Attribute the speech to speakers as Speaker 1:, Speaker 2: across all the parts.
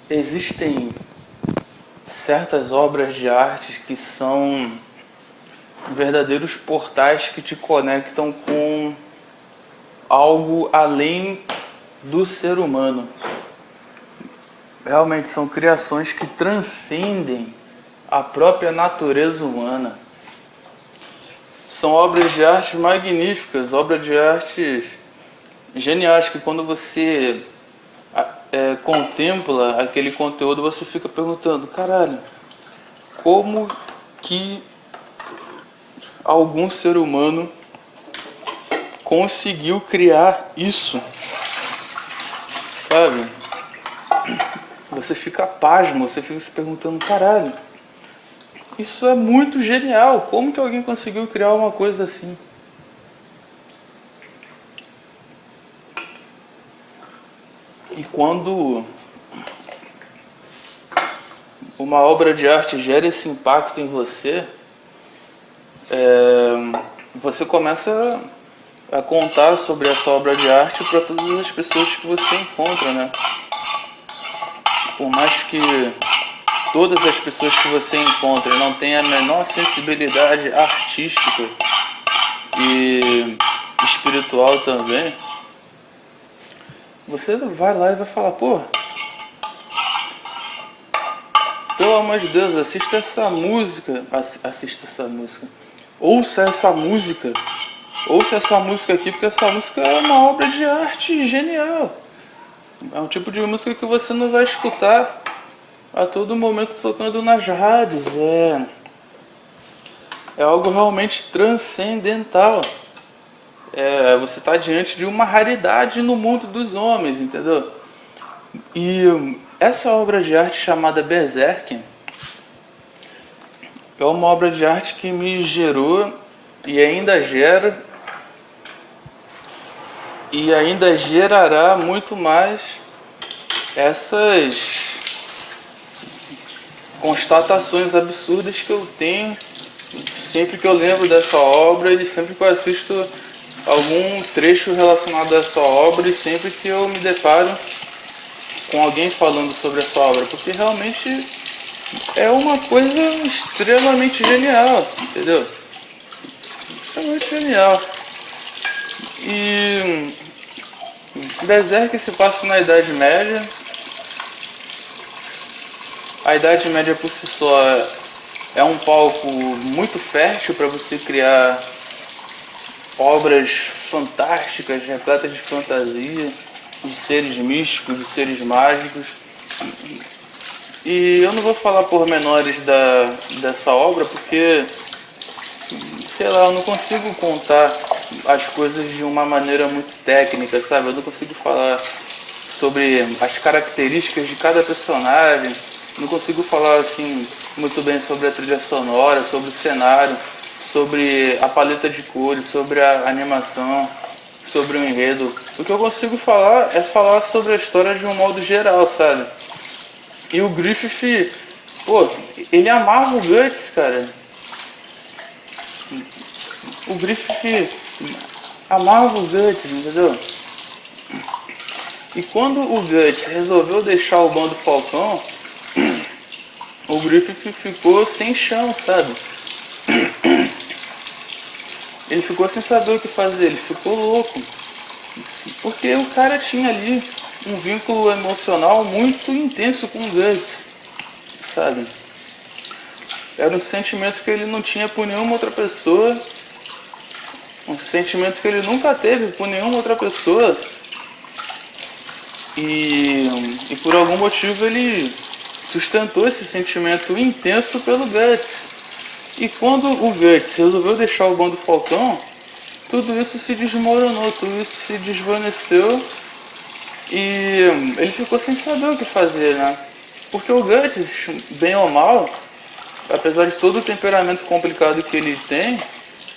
Speaker 1: Existem certas obras de arte que são verdadeiros portais que te conectam com algo além do ser humano. Realmente são criações que transcendem a própria natureza humana. São obras de arte magníficas, obras de arte geniais, que quando você contempla aquele conteúdo, você fica perguntando, caralho, como que algum ser humano conseguiu criar isso, sabe? Você fica pasmo, você fica se perguntando, caralho, isso é muito genial, como que alguém conseguiu criar uma coisa assim? E quando uma obra de arte gera esse impacto em você, você começa a contar sobre essa obra de arte para todas as pessoas que você encontra, né? Por mais que todas as pessoas que você encontra não tenham a menor sensibilidade artística e espiritual também, você vai lá e vai falar, pô, pelo amor de Deus, assista essa música, ouça essa música aqui, porque essa música é uma obra de arte genial. É um tipo de música que você não vai escutar a todo momento tocando nas rádios. É algo realmente transcendental. Você está diante de uma raridade no mundo dos homens, entendeu? E essa obra de arte chamada Berserk é uma obra de arte que me gerou e ainda gera e ainda gerará muito mais essas constatações absurdas que eu tenho sempre que eu lembro dessa obra e sempre que eu assisto algum trecho relacionado a essa obra e sempre que eu me deparo com alguém falando sobre essa obra, porque realmente é uma coisa extremamente genial, entendeu? Extremamente genial. E Berserk se passa na Idade Média. A Idade Média por si só é um palco muito fértil para você criar obras fantásticas, repletas de fantasia, de seres místicos, de seres mágicos. E eu não vou falar pormenores dessa obra porque, sei lá, eu não consigo contar as coisas de uma maneira muito técnica, sabe? Eu não consigo falar sobre as características de cada personagem, não consigo falar assim muito bem sobre a trilha sonora, sobre o cenário, sobre a paleta de cores, sobre a animação, sobre o enredo. O que eu consigo falar é falar sobre a história de um modo geral, sabe? E o Griffith, pô, ele amava o Guts, cara. O Griffith amava o Guts, entendeu? E quando o Guts resolveu deixar o Bando Falcão, o Griffith ficou sem chão, sabe? Ele ficou sem saber o que fazer, ele ficou louco. Porque o cara tinha ali um vínculo emocional muito intenso com o Guts, sabe? Era um sentimento que ele não tinha por nenhuma outra pessoa, um sentimento que ele nunca teve por nenhuma outra pessoa. E por algum motivo ele sustentou esse sentimento intenso pelo Guts. E quando o Guts resolveu deixar o Bando Falcão, tudo isso se desmoronou, tudo isso se desvaneceu e ele ficou sem saber o que fazer, né? Porque o Guts, bem ou mal, apesar de todo o temperamento complicado que ele tem,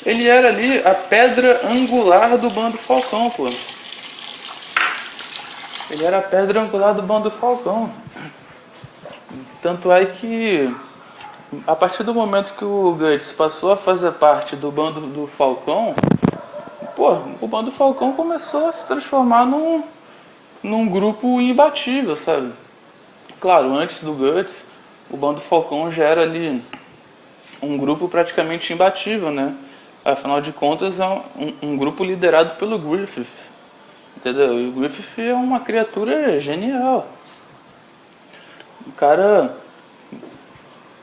Speaker 1: ele era ali a pedra angular do Bando Falcão, pô. Ele era a pedra angular do Bando Falcão. Tanto é que a partir do momento que o Guts passou a fazer parte do Bando do Falcão, pô, o Bando Falcão começou a se transformar num grupo imbatível, sabe? Claro, antes do Guts, o Bando Falcão já era ali um grupo praticamente imbatível, né? Afinal de contas, é um grupo liderado pelo Griffith, entendeu? E o Griffith é uma criatura genial. O cara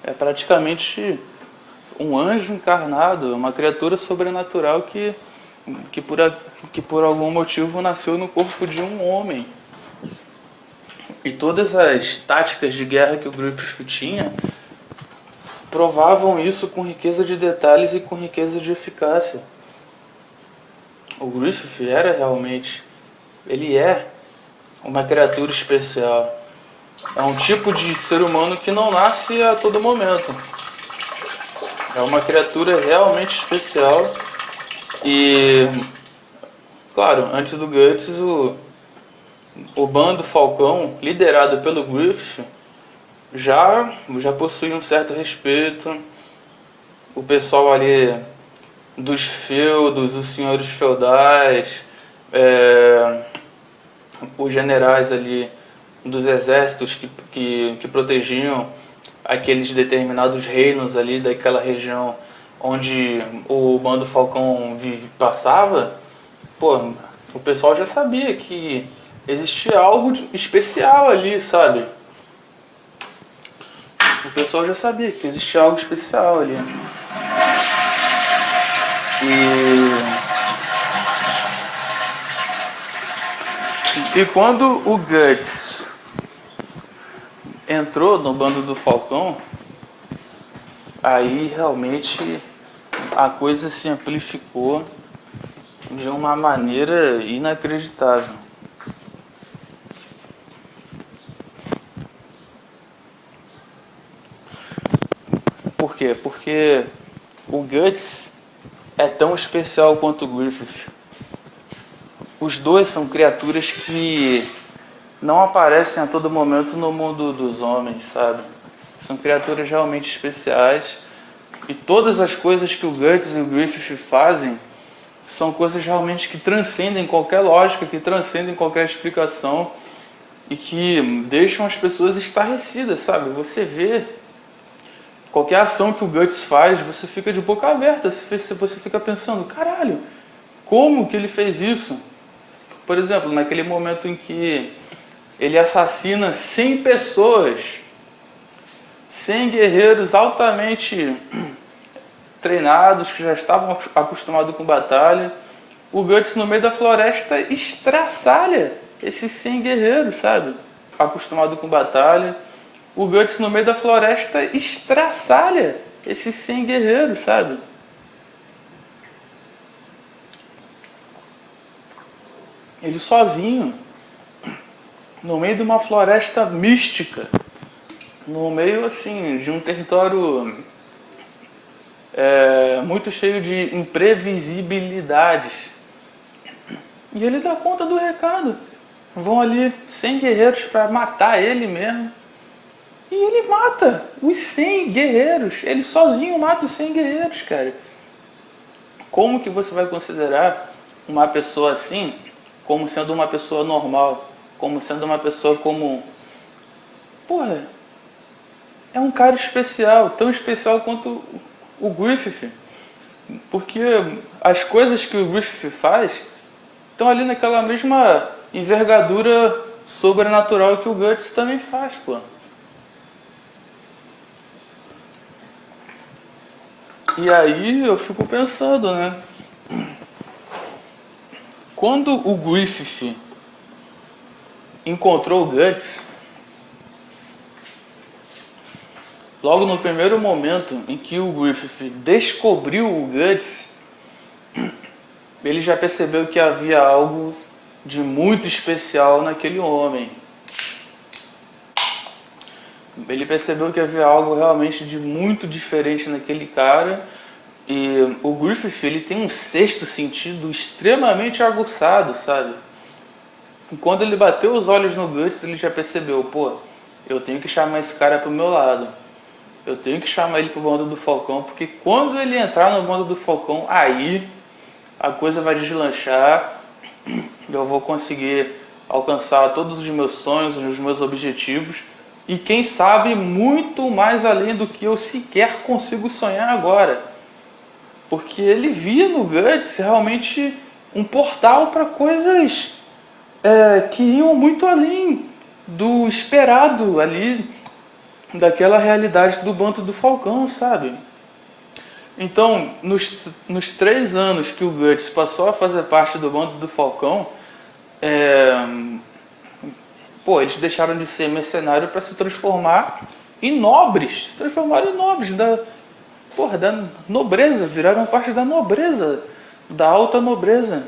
Speaker 1: é praticamente um anjo encarnado, uma criatura sobrenatural que, por, que por algum motivo nasceu no corpo de um homem. E todas as táticas de guerra que o Griffith tinha provavam isso com riqueza de detalhes e com riqueza de eficácia. O Griffith era realmente, ele é uma criatura especial. É um tipo de ser humano que não nasce a todo momento. É uma criatura realmente especial. E, claro, antes do Guts, o Bando Falcão, liderado pelo Griffith, já possuía um certo respeito. O pessoal ali dos feudos, os senhores feudais, os generais ali dos exércitos que protegiam aqueles determinados reinos ali daquela região onde o Bando Falcão passava, pô, o pessoal já sabia que existia algo especial ali, sabe? O pessoal já sabia que existia algo especial ali. E quando o Guts entrou no Bando do Falcão, aí realmente a coisa se amplificou de uma maneira inacreditável. Por quê? Porque o Guts é tão especial quanto o Griffith. Os dois são criaturas que não aparecem a todo momento no mundo dos homens, sabe? São criaturas realmente especiais. E todas as coisas que o Guts e o Griffith fazem são coisas realmente que transcendem qualquer lógica, que transcendem qualquer explicação e que deixam as pessoas estarrecidas, sabe? Você vê qualquer ação que o Guts faz, você fica de boca aberta, você fica pensando, caralho, como que ele fez isso? Por exemplo, naquele momento em que ele assassina 100 pessoas, 100 guerreiros altamente treinados, que já estavam acostumados com batalha, o Guts no meio da floresta estraçalha esses 100 guerreiros, sabe? Acostumado com batalha. O Guts no meio da floresta estraçalha esses 100 guerreiros, sabe? Ele sozinho, no meio de uma floresta mística, no meio assim de um território muito cheio de imprevisibilidades. E ele dá conta do recado. Vão ali 100 guerreiros para matar ele mesmo. E ele mata os 100 guerreiros. Ele sozinho mata os 100 guerreiros, cara. Como que você vai considerar uma pessoa assim como sendo uma pessoa normal? Como sendo uma pessoa comum? Porra, é um cara especial. Tão especial quanto o Griffith. Porque as coisas que o Griffith faz estão ali naquela mesma envergadura sobrenatural que o Guts também faz, pô. E aí eu fico pensando, né? Quando o Griffith encontrou o Guts, logo no primeiro momento em que o Griffith descobriu o Guts, ele já percebeu que havia algo de muito especial naquele homem. Ele percebeu que havia algo realmente de muito diferente naquele cara. E o Griffith, ele tem um sexto sentido extremamente aguçado, sabe? E quando ele bateu os olhos no Guts, ele já percebeu, pô, eu tenho que chamar esse cara pro meu lado. Eu tenho que chamar ele pro Bando do Falcão, porque quando ele entrar no Bando do Falcão, aí a coisa vai deslanchar. Eu vou conseguir alcançar todos os meus sonhos, os meus objetivos, E quem sabe muito mais além do que eu sequer consigo sonhar agora. Porque ele via no Guts realmente um portal para coisas que iam muito além do esperado ali, daquela realidade do Bando do Falcão, sabe? Então, nos 3 anos que o Guts passou a fazer parte do Bando do Falcão, eles deixaram de ser mercenário para se transformar em nobres. Se transformaram em nobres da nobreza, viraram parte da nobreza, da alta nobreza.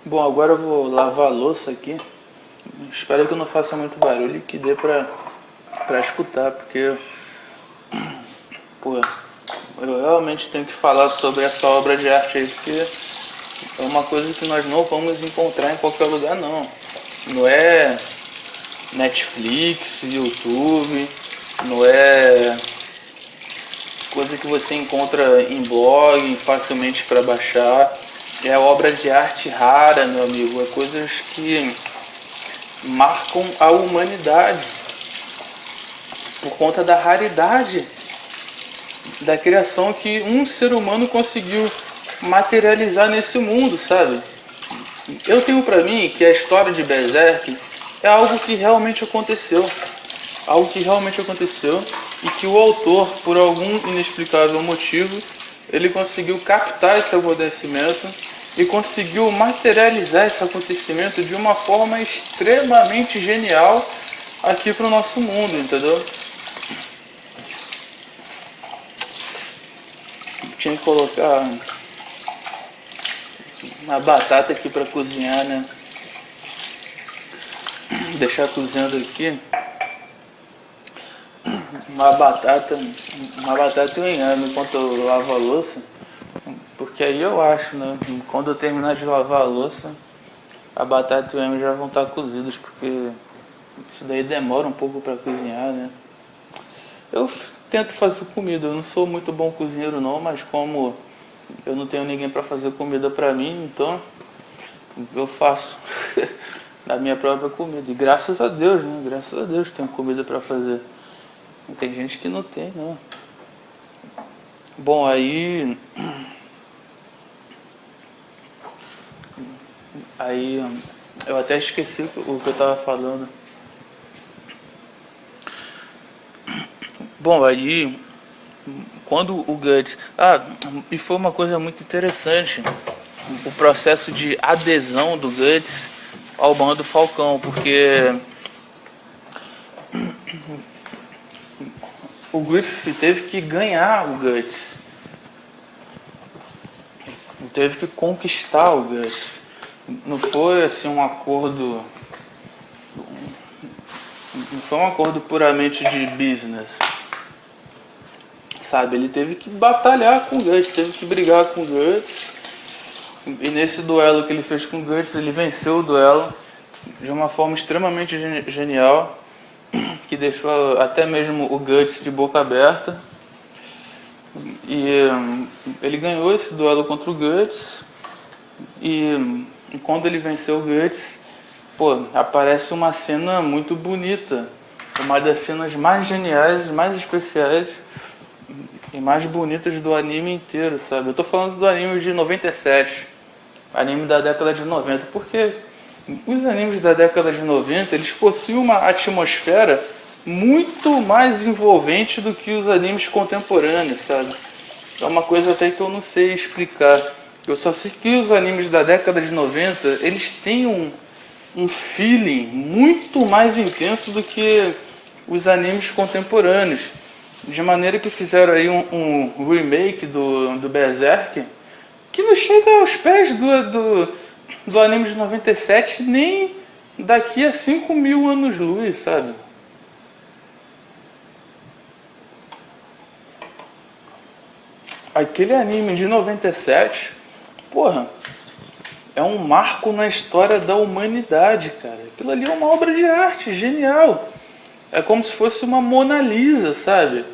Speaker 1: Bom, agora eu vou lavar a louça aqui. Espero que não faça muito barulho e que dê pra escutar, porque eu realmente tenho que falar sobre essa obra de arte aí, porque é uma coisa que nós não vamos encontrar em qualquer lugar, não. Não é Netflix, YouTube, não é coisa que você encontra em blog, facilmente para baixar. É obra de arte rara, meu amigo. É coisas que marcam a humanidade por conta da raridade da criação que um ser humano conseguiu materializar nesse mundo, sabe? Eu tenho pra mim que a história de Berserk é algo que realmente aconteceu. Algo que realmente aconteceu e que o autor, por algum inexplicável motivo, ele conseguiu captar esse acontecimento e conseguiu materializar esse acontecimento de uma forma extremamente genial aqui pro nosso mundo, entendeu? Tinha que colocar uma batata aqui pra cozinhar, né? Deixar cozinhando aqui. Uma batata e um inhame enquanto eu lavo a louça. Porque aí eu acho, né? Quando eu terminar de lavar a louça, a batata e o inhame já vão estar cozidos, porque isso daí demora um pouco pra cozinhar, né? Eu tento fazer comida, eu não sou muito bom cozinheiro não, mas como eu não tenho ninguém pra fazer comida pra mim, então eu faço da minha própria comida. E graças a Deus, né? Graças a Deus tenho comida pra fazer. Tem gente que não tem, não. Bom, aí eu até esqueci o que eu tava falando. Bom, aí quando o Guts... e foi uma coisa muito interessante o processo de adesão do Guts ao Bando Falcão, porque o Griffith teve que ganhar o Guts. Teve que conquistar o Guts. Não foi assim um acordo... Não foi um acordo puramente de business. Sabe, ele teve que batalhar com o Guts, teve que brigar com o Guts. E nesse duelo que ele fez com o Guts, ele venceu o duelo de uma forma extremamente genial, que deixou até mesmo o Guts de boca aberta. E ele ganhou esse duelo contra o Guts. E quando ele venceu o Guts, aparece uma cena muito bonita. Uma das cenas mais geniais, mais especiais e mais bonitas do anime inteiro, sabe? Eu tô falando do anime de 97, anime da década de 90, porque os animes da década de 90, eles possuem uma atmosfera muito mais envolvente do que os animes contemporâneos, sabe? É uma coisa até que eu não sei explicar. Eu só sei que os animes da década de 90, eles têm um feeling muito mais intenso do que os animes contemporâneos. De maneira que fizeram aí um remake do Berserk que não chega aos pés do anime de 97 nem daqui a 5.000 anos-luz, sabe? Aquele anime de 97, é um marco na história da humanidade, cara. Aquilo ali é uma obra de arte genial. É como se fosse uma Mona Lisa, sabe?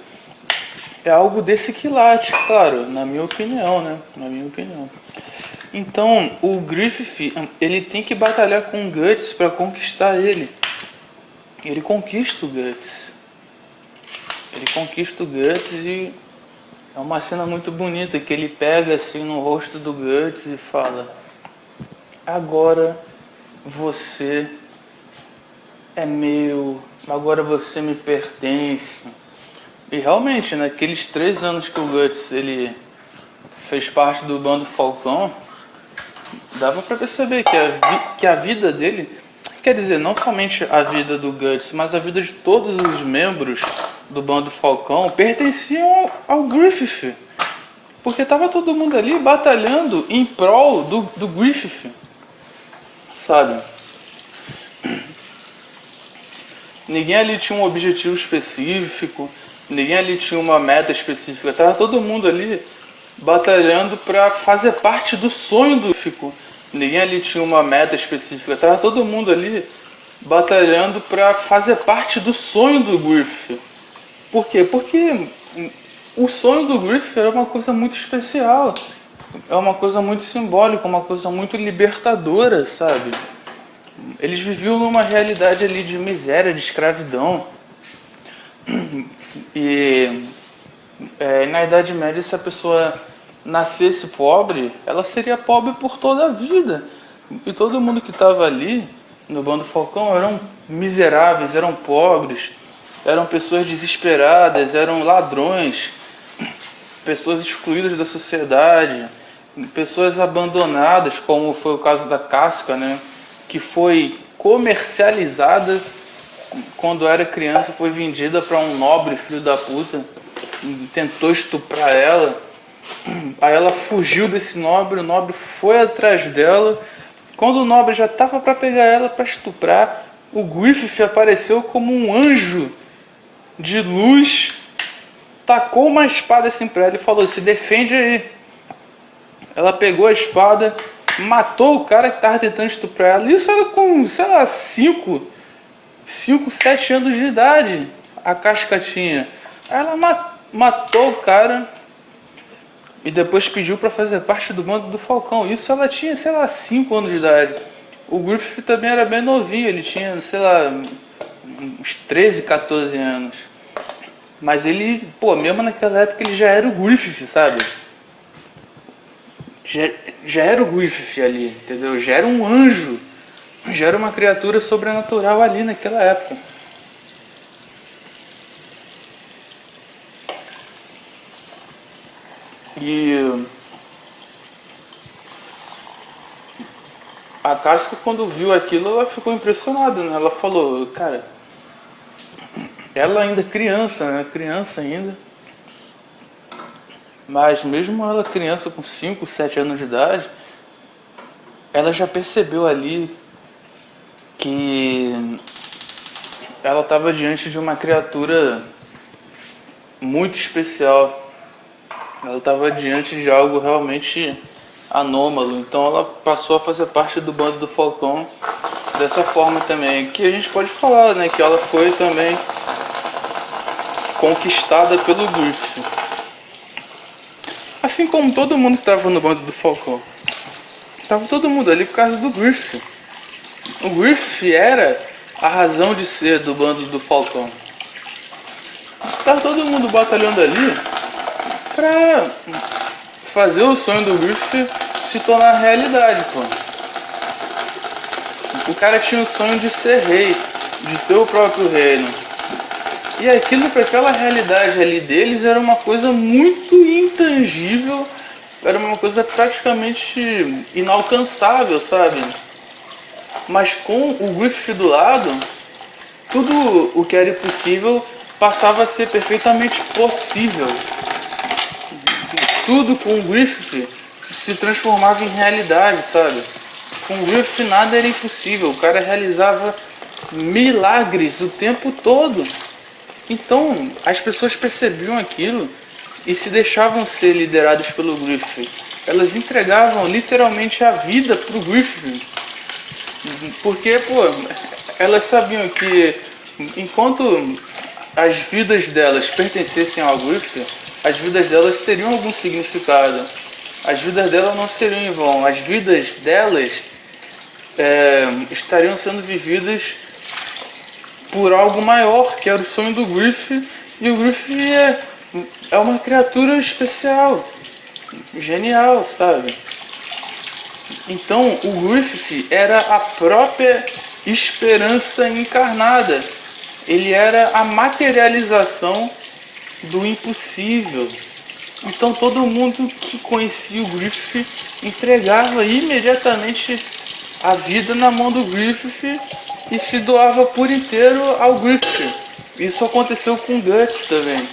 Speaker 1: É algo desse quilate, claro, na minha opinião, né? Na minha opinião. Então, o Griffith, ele tem que batalhar com o Guts para conquistar ele. Ele conquista o Guts. Ele conquista o Guts e é uma cena muito bonita que ele pega assim no rosto do Guts e fala: agora você é meu, agora você me pertence. E realmente, naqueles 3 anos que o Guts ele fez parte do Bando Falcão, dava pra perceber que a vida dele, quer dizer, não somente a vida do Guts, mas a vida de todos os membros do Bando Falcão pertenciam ao Griffith. Porque tava todo mundo ali batalhando em prol do Griffith, sabe? Ninguém ali tinha um objetivo específico, ninguém ali tinha uma meta específica. Tava todo mundo ali batalhando para fazer parte do sonho do Fico. Ninguém ali tinha uma meta específica. Tava todo mundo ali batalhando para fazer parte do sonho do Griffith. Por quê? Porque o sonho do Griffith era uma coisa muito especial. É uma coisa muito simbólica, uma coisa muito libertadora, sabe? Eles viviam numa realidade ali de miséria, de escravidão. E na Idade Média, se a pessoa nascesse pobre, ela seria pobre por toda a vida. E todo mundo que estava ali no Bando Falcão eram miseráveis, eram pobres, eram pessoas desesperadas, eram ladrões, pessoas excluídas da sociedade, pessoas abandonadas, como foi o caso da Casca, né? Que foi comercializada quando era criança, foi vendida para um nobre filho da puta, tentou estuprar ela, aí ela fugiu desse nobre, o nobre foi atrás dela, quando o nobre já estava para pegar ela para estuprar, o Griffith apareceu como um anjo de luz, tacou uma espada assim para ela e falou: se defende aí. Ela pegou a espada, matou o cara que estava tentando estuprar ela. Isso era com, sei lá, 5, 7 anos de idade. A Casca tinha. Ela matou o cara e depois pediu para fazer parte do Bando do Falcão. Isso ela tinha, sei lá, 5 anos de idade. O Griffith também era bem novinho. Ele tinha, sei lá, uns 13, 14 anos. Mas ele, mesmo naquela época ele já era o Griffith, sabe? Já era o Griffith ali, entendeu? Já era um anjo, já era uma criatura sobrenatural ali naquela época. E a Casca, quando viu aquilo, ela ficou impressionada, né? Ela falou: cara, ela ainda criança, né? Criança ainda. Mas mesmo ela criança com 5, 7 anos de idade, ela já percebeu ali que ela estava diante de uma criatura muito especial. Ela estava diante de algo realmente anômalo. Então ela passou a fazer parte do Bando do Falcão dessa forma também. Que a gente pode falar, né? Que ela foi também conquistada pelo Griffith. Assim como todo mundo que estava no Bando do Falcão. Tava todo mundo ali por causa do Griffith. O Griffith era a razão de ser do Bando do Falcão. Tava todo mundo batalhando ali pra fazer o sonho do Griffith se tornar realidade, pô. O cara tinha o sonho de ser rei, de ter o próprio reino. E aquilo, para aquela realidade ali deles, era uma coisa muito intangível, era uma coisa praticamente inalcançável, sabe? Mas com o Griffith do lado, tudo o que era impossível passava a ser perfeitamente possível. Tudo com o Griffith se transformava em realidade, sabe? Com o Griffith nada era impossível, o cara realizava milagres o tempo todo. Então, as pessoas percebiam aquilo e se deixavam ser lideradas pelo Griffith. Elas entregavam literalmente a vida pro Griffith. Porque, elas sabiam que enquanto as vidas delas pertencessem ao Griffith, as vidas delas teriam algum significado. as vidas delas não seriam em vão. As vidas delas estariam sendo vividas por algo maior, que era o sonho do Griff. E o Griff é uma criatura especial, genial, sabe? Então o Griffith era a própria esperança encarnada. Ele era a materialização do impossível. Então todo mundo que conhecia o Griffith entregava imediatamente a vida na mão do Griffith e se doava por inteiro ao Griffith. Isso aconteceu com o Guts também.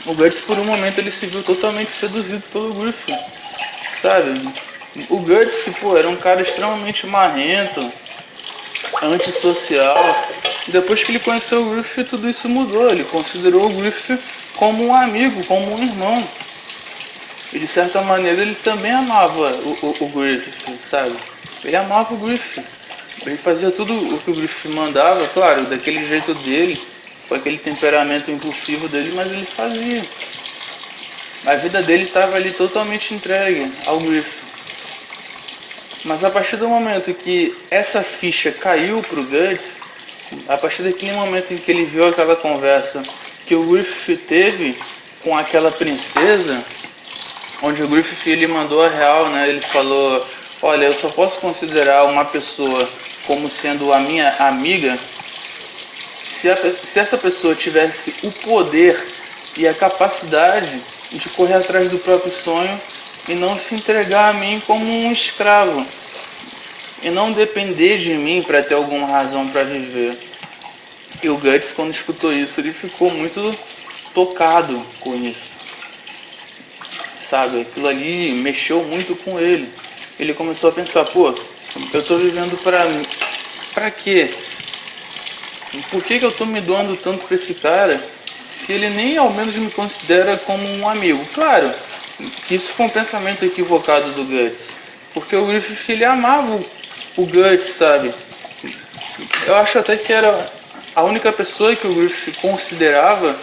Speaker 1: O Guts, por um momento, ele se viu totalmente seduzido pelo Griffith, sabe? O Guts, que era um cara extremamente marrento, antissocial. Depois que ele conheceu o Griffith, tudo isso mudou. Ele considerou o Griffith como um amigo, como um irmão. E de certa maneira ele também amava o Griffith, sabe? Ele amava o Griffith. Ele fazia tudo o que o Griffith mandava, claro, daquele jeito dele, com aquele temperamento impulsivo dele, mas ele fazia. A vida dele estava ali totalmente entregue ao Griffith. Mas a partir do momento que essa ficha caiu pro Guts, a partir daquele momento em que ele viu aquela conversa que o Griffith teve com aquela princesa, onde o Griffith ele mandou a real, né? Ele falou: olha, eu só posso considerar uma pessoa como sendo a minha amiga se essa pessoa tivesse o poder e a capacidade de correr atrás do próprio sonho e não se entregar a mim como um escravo e não depender de mim para ter alguma razão para viver. E o Guts, quando escutou isso, ele ficou muito tocado com isso, sabe? Aquilo ali mexeu muito com ele. Ele começou a pensar: pô, eu tô vivendo pra quê? Por que eu tô me doando tanto pra esse cara se ele nem ao menos me considera como um amigo? Claro, isso foi um pensamento equivocado do Guts, porque o Griffith ele amava o Guts, sabe? Eu acho até que era a única pessoa que o Griffith considerava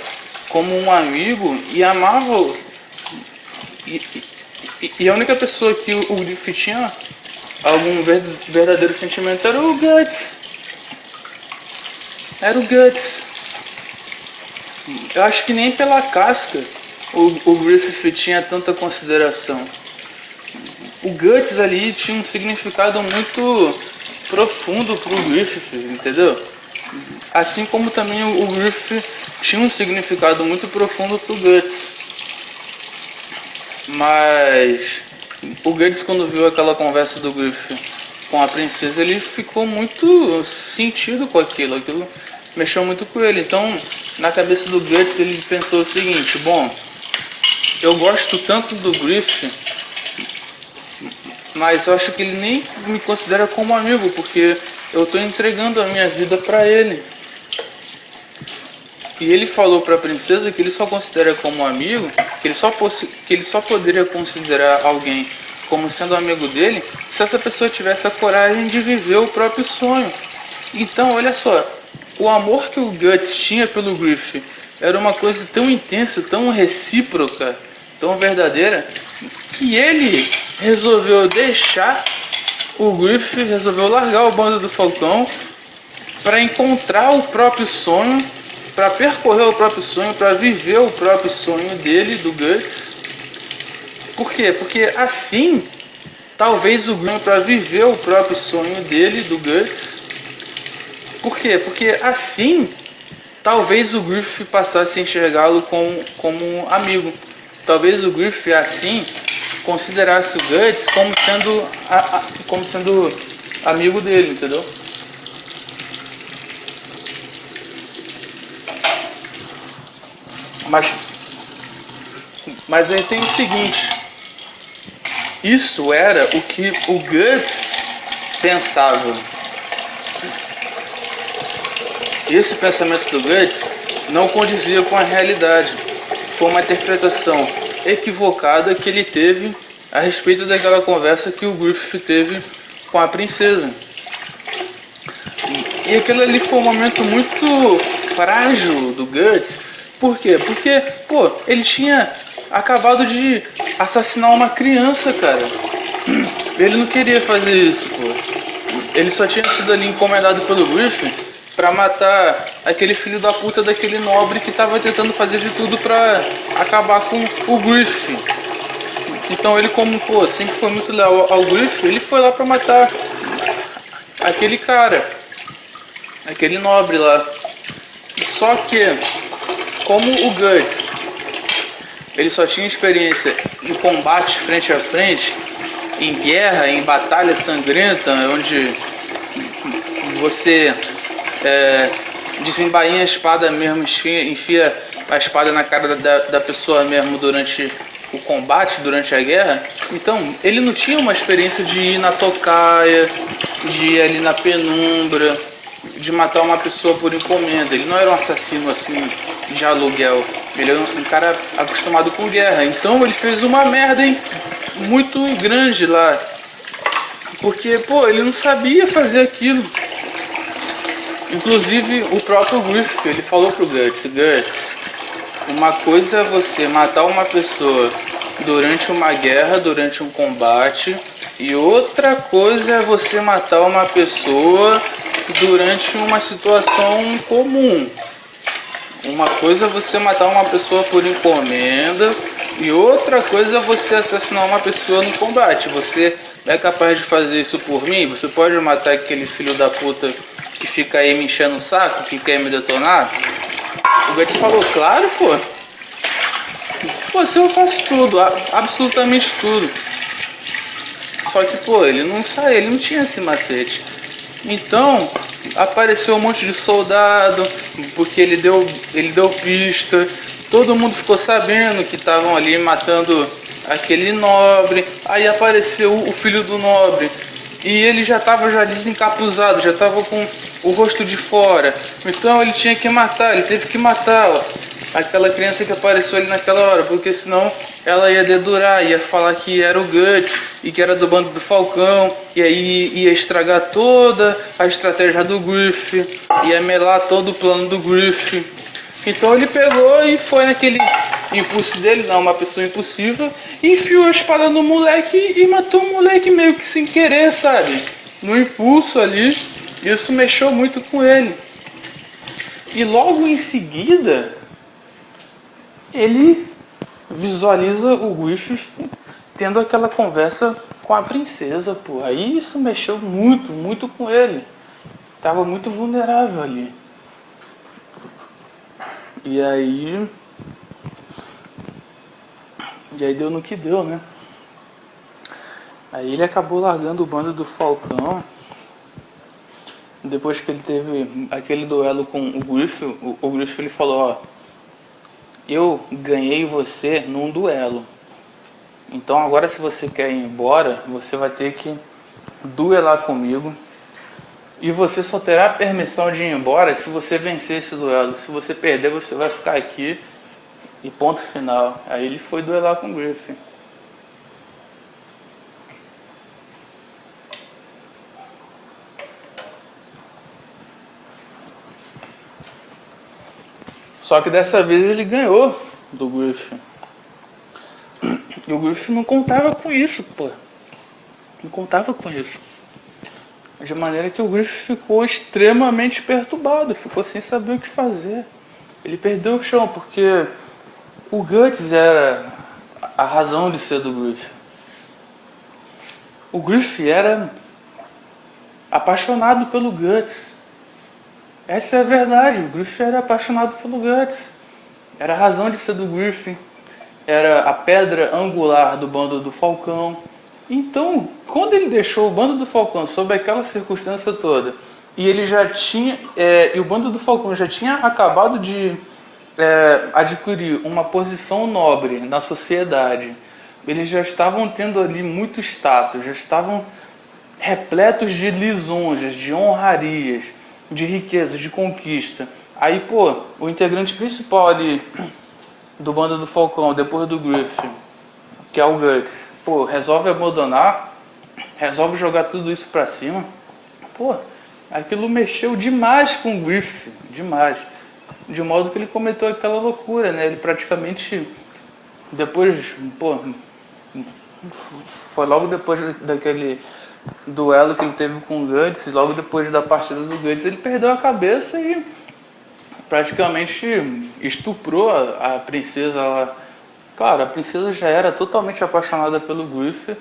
Speaker 1: como um amigo e amava, e a única pessoa que o Griffith tinha algum verdadeiro sentimento era o Guts. Era o Guts. Eu acho que nem pela casca o Griffith tinha tanta consideração. O Guts ali tinha um significado muito profundo pro Griffith, entendeu? Assim como também o Griffith tinha um significado muito profundo pro Guts. Mas o Guts, quando viu aquela conversa do Griffith com a princesa, ele ficou muito sentido com aquilo. Aquilo mexeu muito com ele. Então, na cabeça do Guts, ele pensou o seguinte: bom, eu gosto tanto do Griffith, mas eu acho que ele nem me considera como amigo, porque eu estou entregando a minha vida para ele. E ele falou para a princesa que ele só considera como amigo, que ele só poderia considerar alguém como sendo amigo dele se essa pessoa tivesse a coragem de viver o próprio sonho. Então, olha só, o amor que o Guts tinha pelo Griffith era uma coisa tão intensa, tão recíproca, tão verdadeira, que ele resolveu deixar o Griffith, resolveu largar o bando do Falcão para encontrar o próprio sonho, para percorrer o próprio sonho, para viver o próprio sonho dele, do Guts. Por quê? Porque assim, talvez o Griffith, para viver o próprio sonho dele, do Guts. Por quê? Porque assim, talvez o Griffith passasse a enxergá-lo como um amigo. Talvez o Griffith assim considerasse o Guts como sendo amigo dele, entendeu? Mas aí tem o seguinte: isso era o que o Guts pensava. Esse pensamento do Guts não condizia com a realidade. Foi uma interpretação equivocada que ele teve a respeito daquela conversa que o Griffith teve com a princesa. E aquilo ali foi um momento muito frágil do Guts. Por quê? Porque, ele tinha acabado de assassinar uma criança, cara. Ele não queria fazer isso, pô. Ele só tinha sido ali encomendado pelo Griffin pra matar aquele filho da puta daquele nobre que tava tentando fazer de tudo pra acabar com o Griffin. Então ele, como, pô, sempre foi muito leal ao Griffin, ele foi lá pra matar aquele cara, aquele nobre lá. Só que, como o Guts, ele só tinha experiência em combate frente a frente, em guerra, em batalha sangrenta, onde você desembainha a espada mesmo, enfia a espada na cara da pessoa mesmo durante o combate, durante a guerra. Então ele não tinha uma experiência de ir na tocaia, de ir ali na penumbra, de matar uma pessoa por encomenda. Ele não era um assassino assim de aluguel, ele era um cara acostumado com guerra. Então ele fez uma merda muito grande lá, porque, pô, ele não sabia fazer aquilo. Inclusive o próprio Griffith, ele falou pro Guts, uma coisa é você matar uma pessoa durante uma guerra, durante um combate, e outra coisa é você matar uma pessoa durante uma situação comum. Uma coisa é você matar uma pessoa por encomenda, e outra coisa é você assassinar uma pessoa no combate. Você é capaz de fazer isso por mim? Você pode matar aquele filho da puta que fica aí me enchendo o saco, que quer me detonar? O Guts falou, claro, pô. Pô, se eu faço tudo, absolutamente tudo. Só que, pô, ele não tinha esse macete. Então, apareceu um monte de soldado, porque ele deu pista. Todo mundo ficou sabendo que estavam ali matando aquele nobre. Aí apareceu o filho do nobre. E ele já estava desencapuzado, já estava com o rosto de fora. Então ele tinha que matar, ele teve que matar, ó, aquela criança que apareceu ali naquela hora, porque senão ela ia dedurar, ia falar que era o Guts e que era do bando do Falcão, e aí ia estragar toda a estratégia do Griffith, ia melar todo o plano do Griffith. Então ele pegou e foi naquele impulso dele, não, uma pessoa impulsiva, e enfiou a espada no moleque e matou o moleque meio que sem querer, sabe? No impulso ali, isso mexeu muito com ele. E logo em seguida, ele visualiza o Griffith tendo aquela conversa com a princesa, pô. Aí isso mexeu muito, muito com ele. Tava muito vulnerável ali. E aí deu no que deu, né? Aí ele acabou largando o bando do Falcão. Depois que ele teve aquele duelo com o Griffith, o Griffith ele falou, ó, eu ganhei você num duelo. Então agora se você quer ir embora, você vai ter que duelar comigo. E você só terá permissão de ir embora se você vencer esse duelo. Se você perder, você vai ficar aqui e ponto final. Aí ele foi duelar com o Griffith. Só que dessa vez ele ganhou do Griffith. E o Griffith não contava com isso, pô. Não contava com isso. De maneira que o Griffith ficou extremamente perturbado. Ficou sem saber o que fazer. Ele perdeu o chão, porque o Guts era a razão de ser do Griffith. O Griffith era apaixonado pelo Guts. Essa é a verdade. O Griffith era apaixonado pelo Guts. Era a razão de ser do Griffith. Era a pedra angular do bando do Falcão. Então, quando ele deixou o bando do Falcão sob aquela circunstância toda, e ele já tinha, e o bando do Falcão já tinha acabado de adquirir uma posição nobre na sociedade, eles já estavam tendo ali muito status, já estavam repletos de lisonjas, de honrarias, de riqueza, de conquista. Aí, pô, o integrante principal ali do bando do Falcão, depois do Griffith, que é o Guts, pô, resolve abandonar, resolve jogar tudo isso pra cima. Pô, aquilo mexeu demais com o Griffith, demais. De modo que ele cometeu aquela loucura, né? Ele praticamente, depois, pô, Foi logo depois daquele duelo que ele teve com o Guts, logo depois da partida do Guts, ele perdeu a cabeça e praticamente estuprou a princesa lá. Claro, a princesa já era totalmente apaixonada pelo Griff,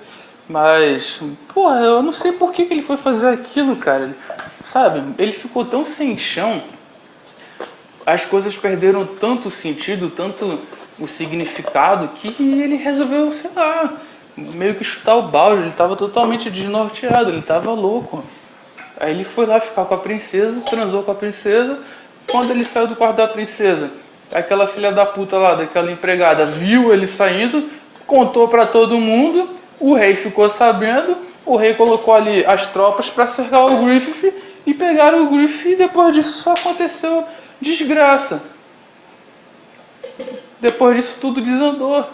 Speaker 1: mas, porra, eu não sei por que ele foi fazer aquilo, cara. Sabe, ele ficou tão sem chão, as coisas perderam tanto sentido, tanto o significado, que ele resolveu, sei lá, meio que chutar o balde. Ele estava totalmente desnorteado, ele estava louco. Aí ele foi lá ficar com a princesa, transou com a princesa. Quando ele saiu do quarto da princesa, aquela filha da puta lá, daquela empregada, viu ele saindo, contou pra todo mundo, o rei ficou sabendo, o rei colocou ali as tropas pra cercar o Griffith e pegaram o Griffith, e depois disso só aconteceu desgraça. Depois disso tudo desandou,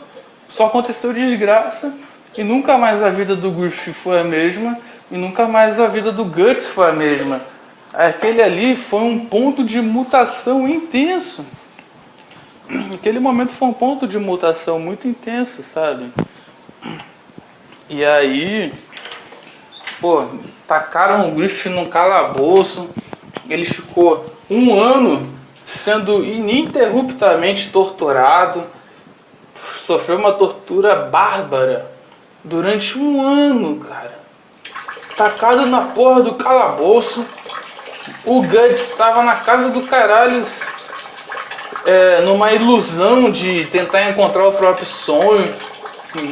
Speaker 1: só aconteceu desgraça, e nunca mais a vida do Griffith foi a mesma, e nunca mais a vida do Guts foi a mesma. Aquele ali foi um ponto de mutação intenso. Aquele momento foi um ponto de mutação muito intenso, sabe? E aí, pô, tacaram o Griffith num calabouço. Ele ficou 1 ano sendo ininterruptamente torturado. Sofreu uma tortura bárbara durante 1 ano, cara. Tacado na porra do calabouço. O Guts estava na casa do caralho, numa ilusão de tentar encontrar o próprio sonho.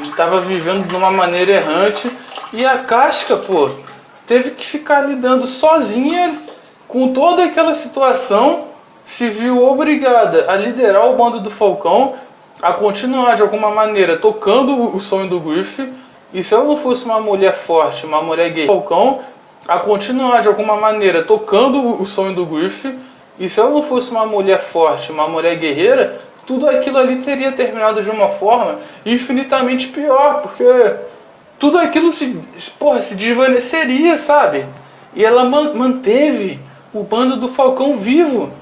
Speaker 1: Estava vivendo de uma maneira errante. E a Casca, pô, teve que ficar lidando sozinha com toda aquela situação. Se viu obrigada a liderar o bando do Falcão, a continuar de alguma maneira tocando o sonho do Griffith. E se ela não fosse uma mulher forte, uma mulher gay, Falcão, a continuar de alguma maneira tocando o sonho do Griffith. E se ela não fosse uma mulher forte, uma mulher guerreira, tudo aquilo ali teria terminado de uma forma infinitamente pior, porque tudo aquilo se desvaneceria, sabe? E ela manteve o bando do Falcão vivo,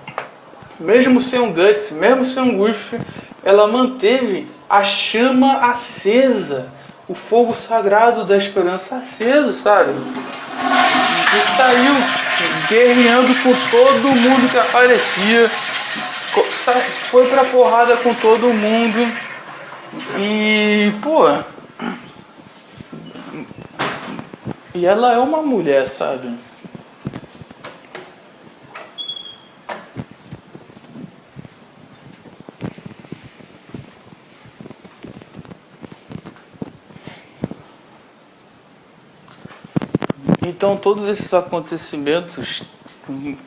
Speaker 1: mesmo sem um Guts, mesmo sem um Griffith. Ela manteve a chama acesa, o fogo sagrado da esperança aceso, sabe? E saiu guerreando com todo mundo que aparecia, foi pra porrada com todo mundo. E, pô, e ela é uma mulher, sabe? Então todos esses acontecimentos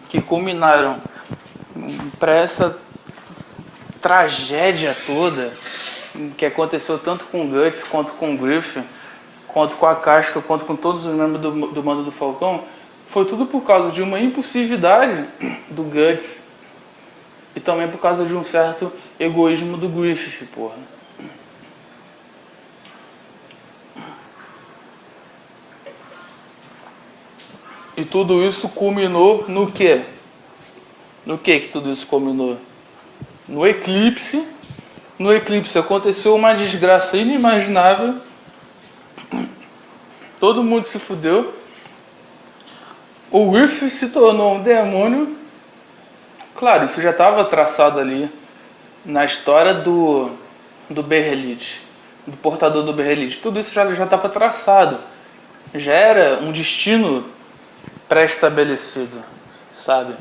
Speaker 1: que culminaram para essa tragédia toda, que aconteceu tanto com o Guts, quanto com o Griffith, quanto com a Casca, quanto com todos os membros do bando do Falcão, foi tudo por causa de uma impulsividade do Guts e também por causa de um certo egoísmo do Griffith, porra. E tudo isso culminou no quê? No que tudo isso culminou? No eclipse. No eclipse aconteceu uma desgraça inimaginável. Todo mundo se fudeu. O Griffith se tornou um demônio. Claro, isso já estava traçado ali na história do Berrelit, do portador do Berrelit. Tudo isso já estava traçado. Já era um destino pré-estabelecido, sabe?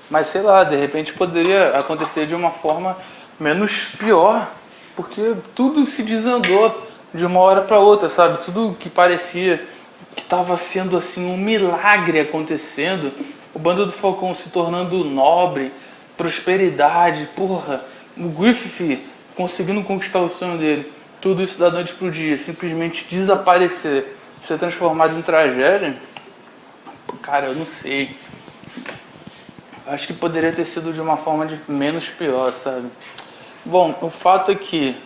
Speaker 1: Mas sei lá, de repente poderia acontecer de uma forma menos pior, porque tudo se desandou de uma hora para outra, sabe? Tudo que parecia que estava sendo assim um milagre acontecendo, o bando do Falcão se tornando nobre, prosperidade, porra, o Griffith conseguindo conquistar o sonho dele, tudo isso da noite pro dia, simplesmente desaparecer, ser transformado em tragédia. Cara, eu não sei. Acho que poderia ter sido de uma forma menos pior, sabe? Bom, o fato é que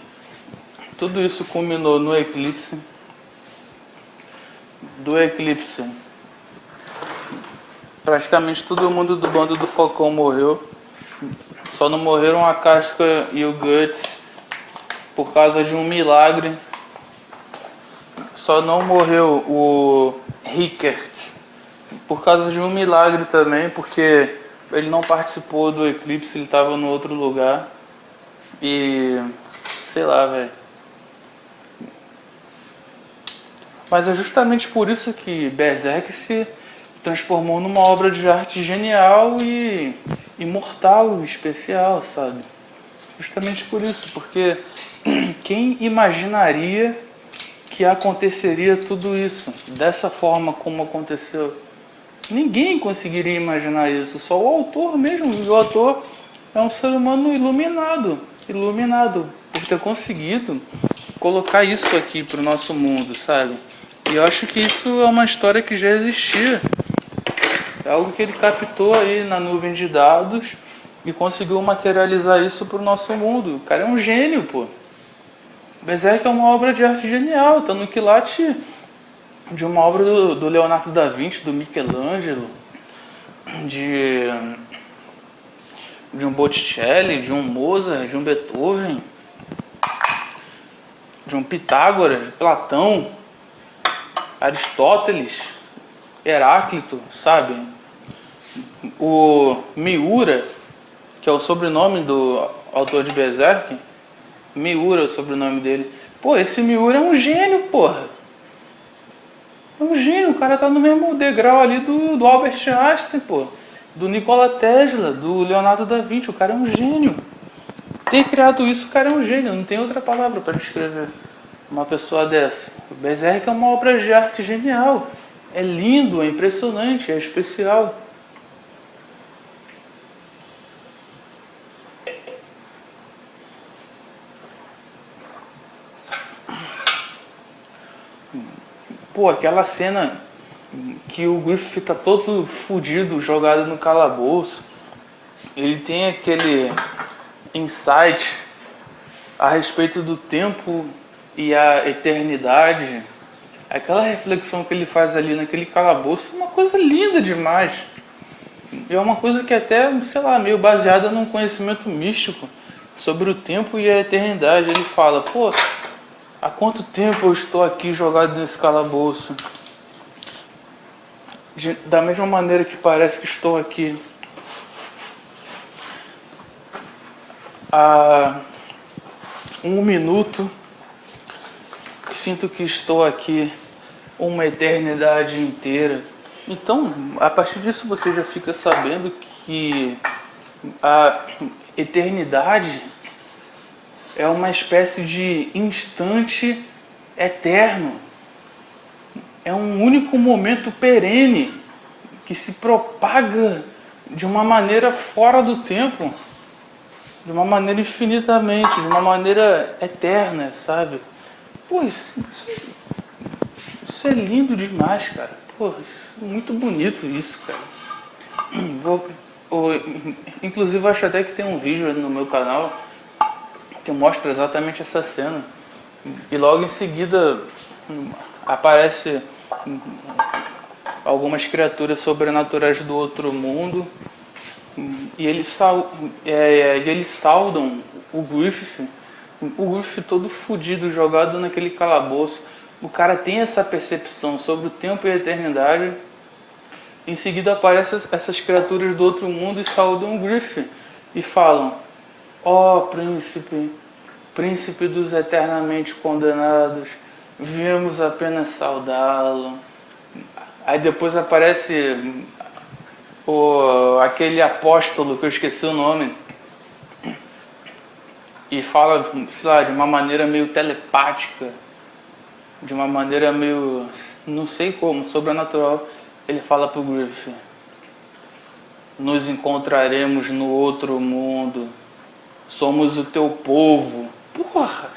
Speaker 1: tudo isso culminou no eclipse. Do eclipse, praticamente todo mundo do bando do Falcão morreu. Só não morreram a Casca e o Guts por causa de um milagre Só não morreu o Rickert por causa de um milagre também, porque ele não participou do eclipse, ele estava no outro lugar. E sei lá, velho. Mas é justamente por isso que Berserk se transformou numa obra de arte genial e imortal, especial, sabe? Justamente por isso, porque quem imaginaria que aconteceria tudo isso dessa forma como aconteceu? Ninguém conseguiria imaginar isso, só o autor mesmo. E o autor é um ser humano iluminado por ter conseguido colocar isso aqui pro nosso mundo, sabe? E eu acho que isso é uma história que já existia. É algo que ele captou aí na nuvem de dados e conseguiu materializar isso pro nosso mundo. O cara é um gênio, pô. Berserk é uma obra de arte genial, tá no quilate de uma obra do Leonardo da Vinci, do Michelangelo, de um Botticelli, de um Mozart, de um Beethoven, de um Pitágoras, de Platão, Aristóteles, Heráclito, sabe? O Miura, que é o sobrenome do autor de Berserk, Miura é o sobrenome dele. Pô, esse Miura é um gênio, porra. É um gênio, o cara tá no mesmo degrau ali do Albert Einstein, pô. Do Nikola Tesla, do Leonardo da Vinci, o cara é um gênio. Ter criado isso, o cara é um gênio, não tem outra palavra para descrever uma pessoa dessa. O Berserk é uma obra de arte genial. É lindo, é impressionante, é especial. Pô, aquela cena que o Griffith tá todo fudido, jogado no calabouço. Ele tem aquele insight a respeito do tempo e a eternidade. Aquela reflexão que ele faz ali naquele calabouço é uma coisa linda demais. E é uma coisa que até, sei lá, meio baseada num conhecimento místico sobre o tempo e a eternidade. Ele fala, pô, há quanto tempo eu estou aqui jogado nesse calabouço? Da mesma maneira que parece que estou aqui há 1 minuto, sinto que estou aqui uma eternidade inteira. Então, a partir disso você já fica sabendo que a eternidade é uma espécie de instante eterno. É um único momento perene que se propaga de uma maneira fora do tempo, de uma maneira infinitamente, de uma maneira eterna, sabe? Pô, isso é lindo demais, cara. Pô, muito bonito isso, cara. Inclusive, acho até que tem um vídeo no meu canal que mostra exatamente essa cena. E logo em seguida aparece algumas criaturas sobrenaturais do outro mundo e eles saudam o Griffith todo fudido, jogado naquele calabouço. O cara tem essa percepção sobre o tempo e a eternidade. Em seguida aparecem essas criaturas do outro mundo e saudam o Griffith e falam: ó príncipe, príncipe dos eternamente condenados, viemos apenas saudá-lo. Aí depois aparece aquele apóstolo que eu esqueci o nome e fala, sei lá, de uma maneira meio telepática, de uma maneira meio, não sei como, sobrenatural. Ele fala pro Griffith: nos encontraremos no outro mundo, somos o teu povo. Porra,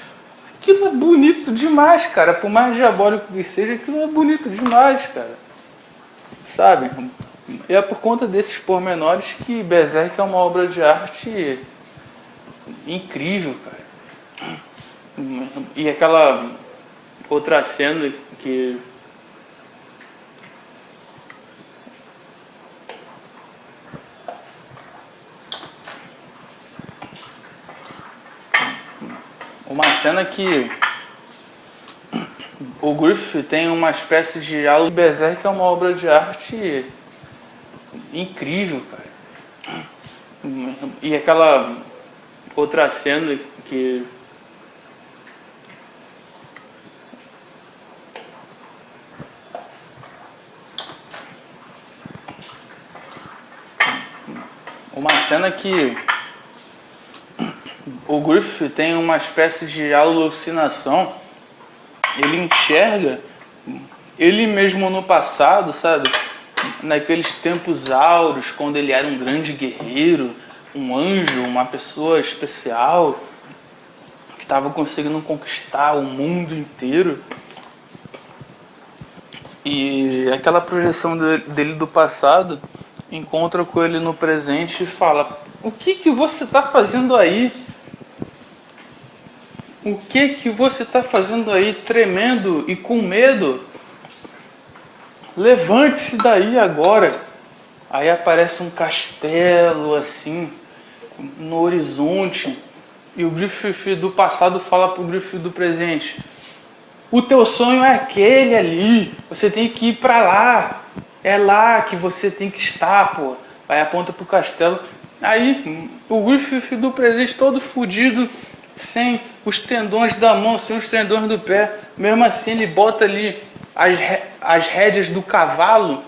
Speaker 1: aquilo é bonito demais, cara. Por mais diabólico que seja, aquilo é bonito demais, cara. Sabe? E é por conta desses pormenores que Berserk é uma obra de arte incrível, cara. E aquela outra cena que O Griffith tem uma espécie de diálogo. Berserk é uma obra de arte incrível, cara. E aquela outra cena que uma cena que o Griffith tem uma espécie de alucinação. Ele enxerga ele mesmo no passado, sabe? Naqueles tempos áureos, quando ele era um grande guerreiro, um anjo, uma pessoa especial, que estava conseguindo conquistar o mundo inteiro. E aquela projeção dele do passado encontra com ele no presente e fala: o que você está fazendo aí? O que você está fazendo aí, tremendo e com medo? Levante-se daí agora. Aí aparece um castelo assim no horizonte, e o Griffith do passado fala pro Griffith do presente: o teu sonho é aquele ali, você tem que ir pra lá, é lá que você tem que estar, pô. Aí aponta pro castelo. Aí o Griffith do presente todo fudido, sem os tendões da mão, sem os tendões do pé, mesmo assim ele bota ali as rédeas do cavalo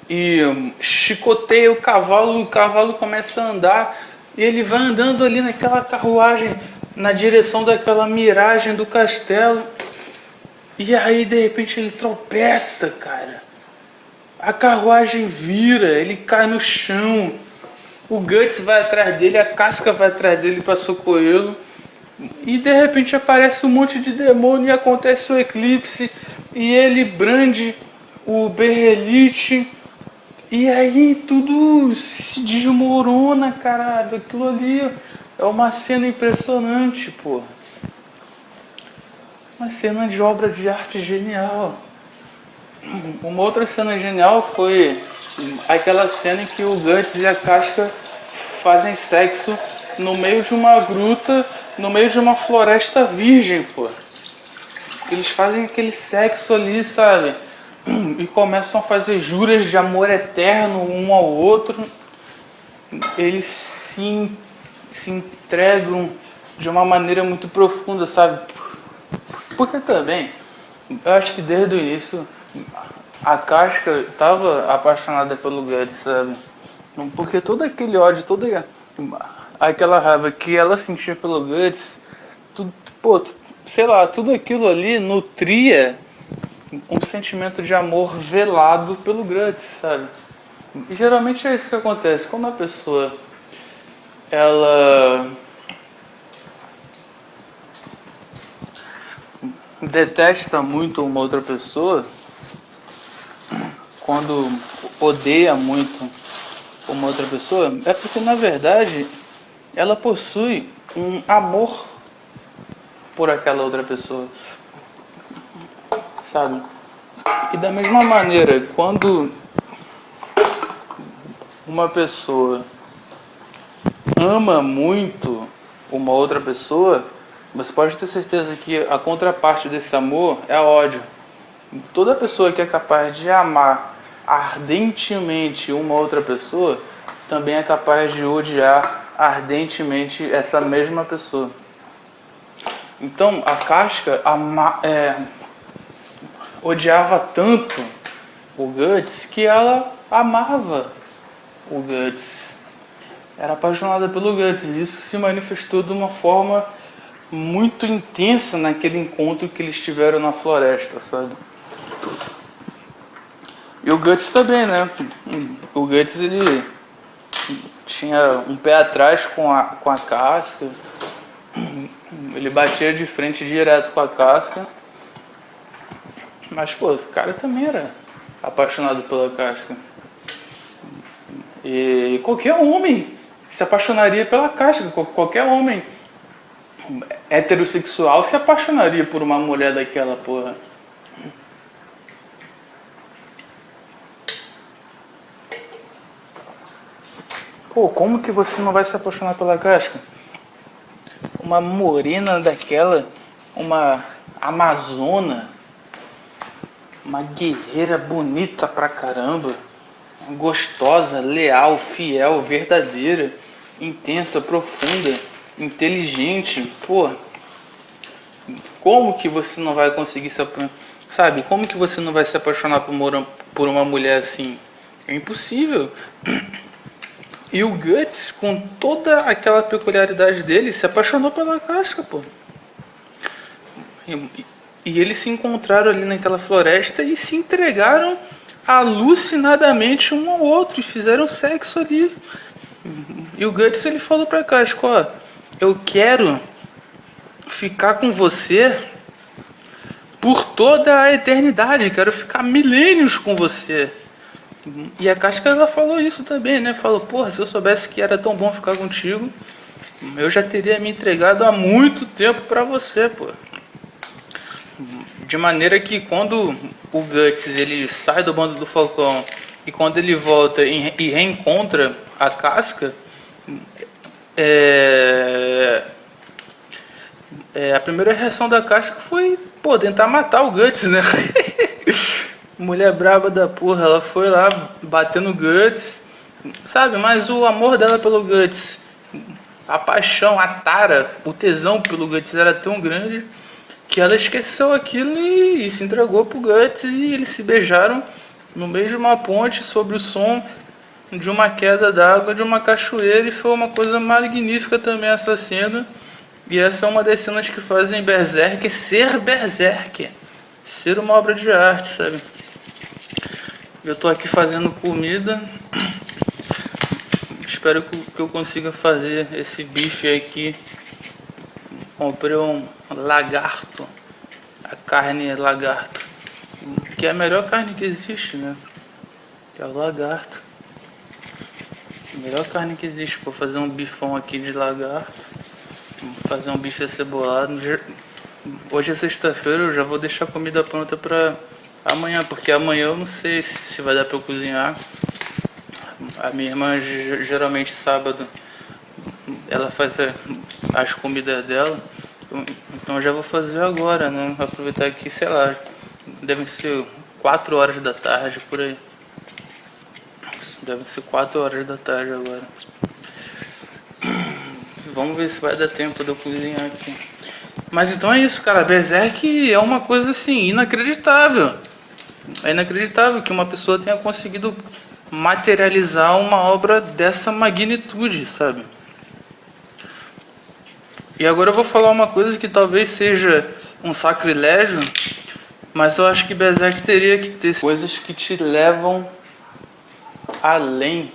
Speaker 1: e chicoteia o cavalo começa a andar, e ele vai andando ali naquela carruagem na direção daquela miragem do castelo, e aí de repente ele tropeça, cara. A carruagem vira, ele cai no chão, o Guts vai atrás dele, a Casca vai atrás dele para socorrê-lo, e de repente aparece um monte de demônio e acontece o eclipse, e ele brande o Berrelite, e aí tudo se desmorona, caralho. Aquilo ali é uma cena impressionante, pô. Uma cena de obra de arte genial. Uma outra cena genial foi aquela cena em que o Guts e a Casca fazem sexo no meio de uma gruta, no meio de uma floresta virgem, pô. Eles fazem aquele sexo ali, sabe? E começam a fazer juras de amor eterno um ao outro. Eles se entregam de uma maneira muito profunda, sabe? Porque também, eu acho que desde o início a Casca estava apaixonada pelo Guts, sabe? Porque todo aquele ódio, toda aquela raiva que ela sentia pelo Guts, tudo, pô, sei lá, tudo aquilo ali nutria um sentimento de amor velado pelo Guts, sabe? E geralmente é isso que acontece. Quando a pessoa ela detesta muito uma outra pessoa, quando odeia muito uma outra pessoa, é porque na verdade ela possui um amor por aquela outra pessoa, sabe? E da mesma maneira, quando uma pessoa ama muito uma outra pessoa, você pode ter certeza que a contraparte desse amor é ódio. Toda pessoa que é capaz de amar ardentemente uma outra pessoa também é capaz de odiar ardentemente essa mesma pessoa. Então a Casca odiava tanto o Guts que ela amava o Guts. Era apaixonada pelo Guts. Isso se manifestou de uma forma muito intensa naquele encontro que eles tiveram na floresta, sabe? E o Guts também, né? O Guts, ele tinha um pé atrás com a Casca. Ele batia de frente direto com a Casca. Mas, pô, o cara também era apaixonado pela Casca. E qualquer homem se apaixonaria pela Casca. Qualquer homem heterossexual se apaixonaria por uma mulher daquela, porra. Pô, como que você não vai se apaixonar pela Casca? Uma morena daquela, uma amazona, uma guerreira bonita pra caramba, gostosa, leal, fiel, verdadeira, intensa, profunda, inteligente. Pô, como que você não vai conseguir se apaixonar? Sabe, como que você não vai se apaixonar por uma mulher assim? É impossível. E o Guts, com toda aquela peculiaridade dele, se apaixonou pela Casca, pô. E eles se encontraram ali naquela floresta e se entregaram alucinadamente um ao outro e fizeram sexo ali. E o Guts, ele falou pra Casca, ó, eu quero ficar com você por toda a eternidade, quero ficar milênios com você. E a Casca, ela falou isso também, né? Falou, porra, se eu soubesse que era tão bom ficar contigo, eu já teria me entregado há muito tempo pra você, pô. De maneira que quando o Guts, ele sai do bando do Falcão e quando ele volta e reencontra a Casca, a primeira reação da Casca foi, pô, tentar matar o Guts, né? Mulher braba da porra, ela foi lá bater no Guts, sabe? Mas o amor dela pelo Guts, a paixão, a tara, o tesão pelo Guts era tão grande que ela esqueceu aquilo e se entregou pro Guts e eles se beijaram no meio de uma ponte sobre o som de uma queda d'água de uma cachoeira e foi uma coisa magnífica também essa cena. E essa é uma das cenas que fazem Berserk ser Berserk, ser uma obra de arte, sabe? Eu tô aqui fazendo comida. Espero que eu consiga fazer esse bife aqui. Comprei um lagarto. A carne é lagarto. Que é a melhor carne que existe, né? Que é o lagarto. A melhor carne que existe. Vou fazer um bifão aqui de lagarto. Vou fazer um bife acebolado. Hoje é sexta-feira, eu já vou deixar a comida pronta pra amanhã, porque amanhã eu não sei se vai dar pra eu cozinhar. A minha irmã, geralmente sábado, ela faz as comidas dela, então eu já vou fazer agora, né? Aproveitar que, sei lá, devem ser 4 horas da tarde, por aí. Devem ser 4 horas da tarde agora. Vamos ver se vai dar tempo de eu cozinhar aqui. Mas então é isso, cara. Berserk é uma coisa assim, inacreditável. É inacreditável que uma pessoa tenha conseguido materializar uma obra dessa magnitude, sabe? E agora eu vou falar uma coisa que talvez seja um sacrilégio, mas eu acho que Berserk teria que ter coisas que te levam além.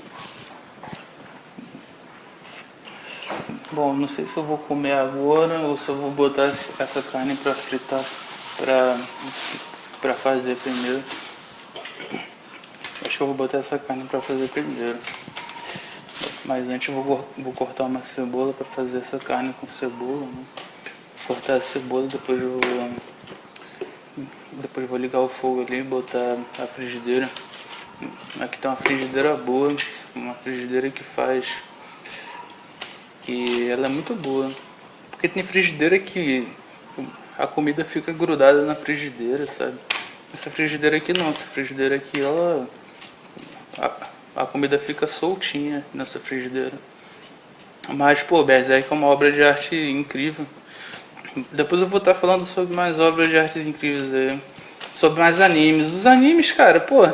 Speaker 1: Bom, não sei se eu vou comer agora ou se eu vou botar essa carne pra fritar, pra fazer primeiro. Acho que eu vou botar essa carne pra fazer primeiro. Mas antes eu vou cortar uma cebola pra fazer essa carne com cebola, né? Vou cortar a cebola, depois eu vou ligar o fogo ali e botar a frigideira. Aqui tem uma frigideira boa, uma frigideira que ela é muito boa. Porque tem frigideira que a comida fica grudada na frigideira, sabe? Essa frigideira aqui não, essa frigideira aqui a comida fica soltinha nessa frigideira. Mas, pô, Berserk é uma obra de arte incrível. Depois eu vou estar falando sobre mais obras de artes incríveis aí. Sobre mais animes. Os animes, cara, pô,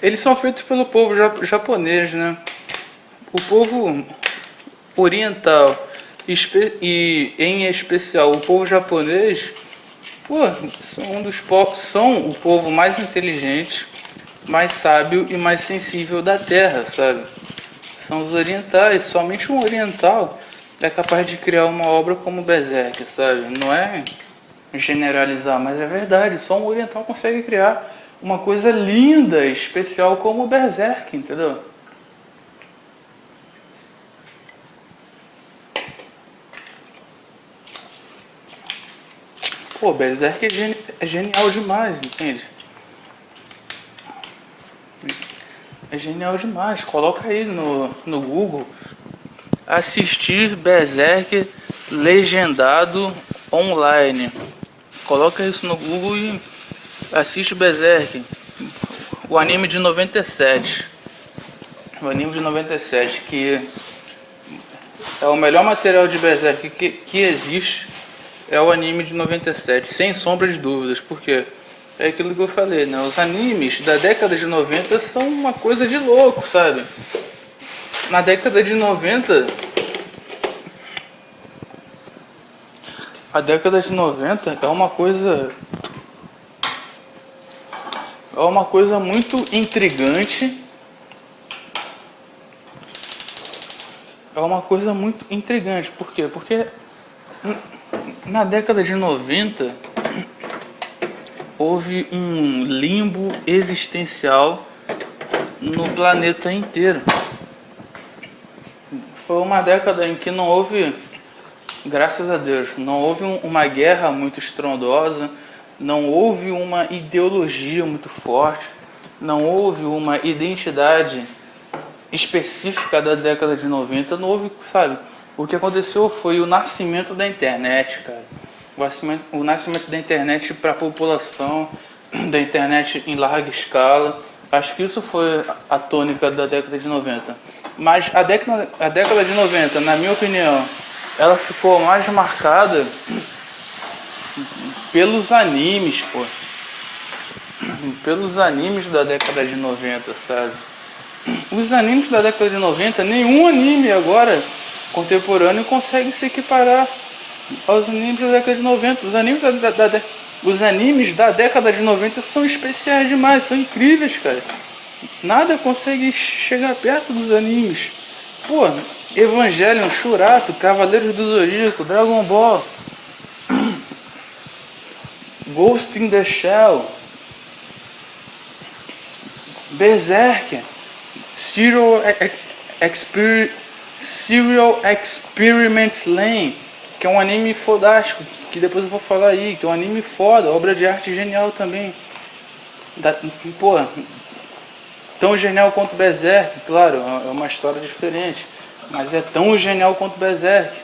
Speaker 1: eles são feitos pelo povo japonês, né? O povo oriental e em especial o povo japonês, pô, são o povo mais inteligente, mais sábio e mais sensível da Terra, sabe? São os orientais. Somente um oriental é capaz de criar uma obra como Berserk, sabe? Não é generalizar, mas é verdade. Só um oriental consegue criar uma coisa linda, especial como Berserk, entendeu? Pô, Berserk é genial demais, entende? É genial demais. Coloca aí no Google assistir Berserk legendado online. Coloca isso no Google e assiste Berserk, o anime de 97. O anime de 97, que é o melhor material de Berserk que existe, é o anime de 97, sem sombra de dúvidas, porque é aquilo que eu falei, né? Os animes da década de 90 são uma coisa de louco, sabe? Na década de 90, a década de 90 é uma coisa muito intrigante. É uma coisa muito intrigante. Por quê? Porque na década de 90 houve um limbo existencial no planeta inteiro. Foi uma década em que não houve, graças a Deus, não houve uma guerra muito estrondosa, não houve uma ideologia muito forte, não houve uma identidade específica da década de 90, não houve, sabe? O que aconteceu foi o nascimento da internet, cara. O nascimento da internet para a população, da internet em larga escala. Acho que isso foi a tônica da década de 90. Mas a década de 90, na minha opinião, ela ficou mais marcada pelos animes, pô. Pelos animes da década de 90, sabe? Os animes da década de 90, nenhum anime agora contemporâneo consegue se equiparar aos animes da década de 90. Os animes da década de 90 são especiais demais, são incríveis, cara. Nada consegue chegar perto dos animes. Pô, Evangelion, Shurato, Cavaleiros do Zodíaco, Dragon Ball, Ghost in the Shell, Berserk, Serial Experiments Lane, que é um anime fodástico, que depois eu vou falar aí, que é um anime foda, obra de arte genial também. Pô, tão genial quanto Berserk, claro, é uma história diferente, mas é tão genial quanto Berserk.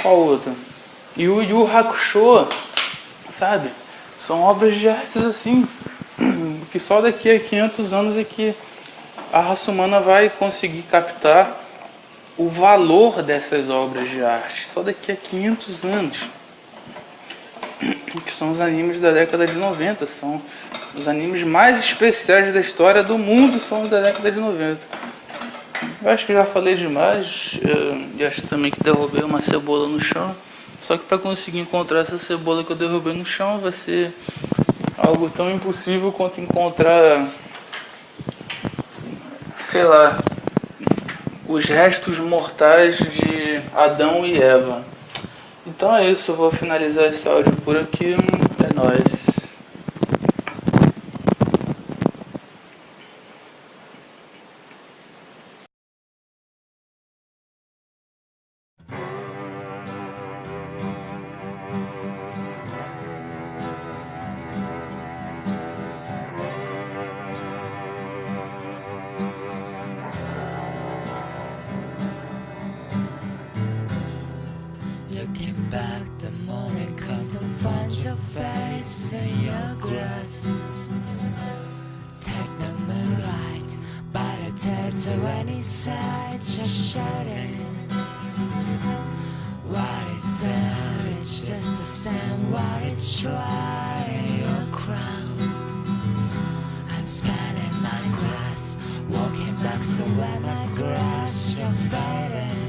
Speaker 1: Qual outro? E o Yu Hakusho, sabe? São obras de artes assim, que só daqui a 500 anos é que a raça humana vai conseguir captar o valor dessas obras de arte. Só daqui a 500 anos. Que são os animes da década de 90. São os animes mais especiais da história do mundo, são os da década de 90. Eu acho que já falei demais. Eu acho também que derrubei uma cebola no chão. Só que para conseguir encontrar essa cebola que eu derrubei no chão vai ser algo tão impossível quanto encontrar, sei lá, os restos mortais de Adão e Eva. Então é isso, eu vou finalizar esse áudio por aqui. É nóis.
Speaker 2: Looking back, the morning comes to find your face in your grass. Take the moonlight, by the tail to any side, just shouting. What is there? It's just the same. What is trying your crown? I'm smelling my grass, walking back so where my grass you're fading.